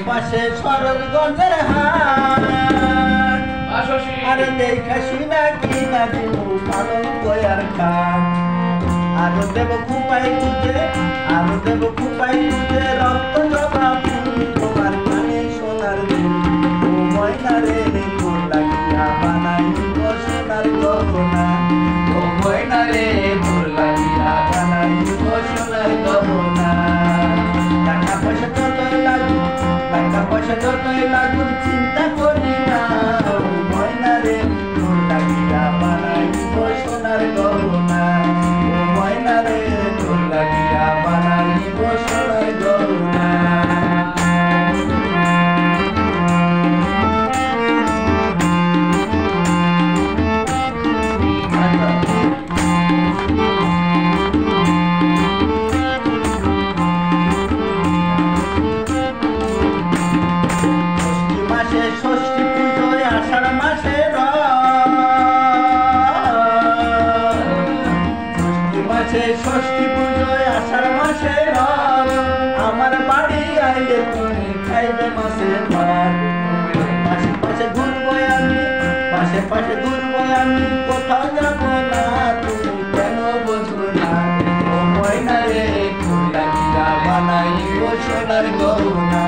পাশে সরোজগঞ্জের হাট আর দেখা শুনা কিনা দিব পালন কয়ার খাট আর দেব খুপাই খুঁজে আর দেব খুপাই খুঁজে রক্ত জবা ফুল তোমার কানে সোনার দুল ও ময়না রে তোর লাগিয়া বানাইব সোনার গহনা ও ময়না রে তোর লাগিয়া বানাইব সোনার গহনা টাকা পয়সা যতই লাগুক টাকা পয়সা যতই লাগুক চিন্তা করি না ও ময়না রে তোর লাগিয়া বানাইব সোনার গহনা ও ময়না রে তোর লাগিয়া বানাইব সোনার গহনা ষষ্ঠী পুজোয় আষাঢ় মাসে ষষ্ঠী পুজোয় আষাঢ় মাসে আমার বাড়ি আইলে তুমি খাইবে মাসের ভাত পাশে পাশে ঘুরবো আমি পাশে পাশে ঘুরবো আমি কোথাও যাবো না তুমি কেন বুঝবো না ও ময়না রে তোর লাগিয়া বানাইব সোনার গহনা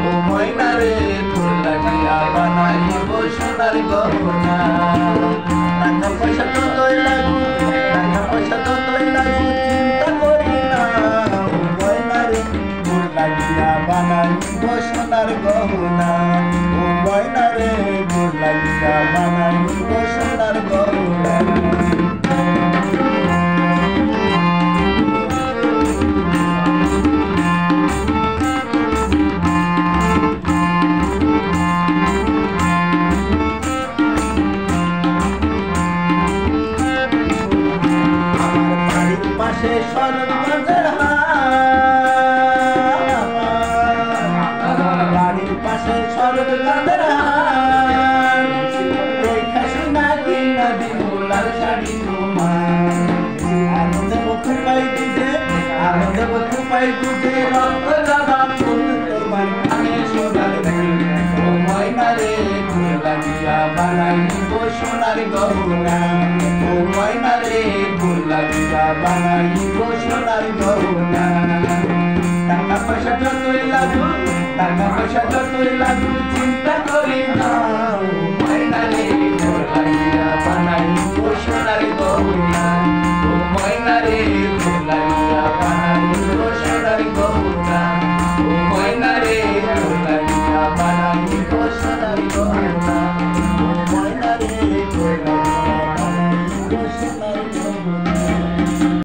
ও ময়না রে তোর লাগিয়া বানাইব সোনার গহনা টাকা পয়সা যতই লাগুক টাকা পয়সা যতই লাগুক চিন্তা করি না ও ময়না রে তোর লাগিয়া বানাইব সোনার গহনা ও ময়না রে তোর লাগিয়া বানাইব সোনার গহনা পাশে সরোজগঞ্জের হাট আমার বাড়ির পাশে সরোজগঞ্জের হাট দেখা শুনা কিনা দিব লাল শাড়ি তোমার আর দেব খুপাই গুজে আর দেব খুপাই গুজে রক্ত জবা ফুল তোমার কানে সোনার দুল ও ময়না রে তোর লাগিয়া বানাইব সোনার গহনা ও ময়না রে তোর লাগিয়া বানাইব সোনার গহনা টাকা পয়সা যতই লাগুক টাকা পয়সা যতই লাগুক চিন্তা করি না ও ময়না রে তোর লাগিয়া বানাইব সোনার গহনা ও ময়না রে তোর লাগিয়া বানাইব সোনার গহনা ও ময়না রে তোর লাগিয়া বানাইব সোনার গহনা ও ময়না রে তোর লাগিয়া বানাইব সোনার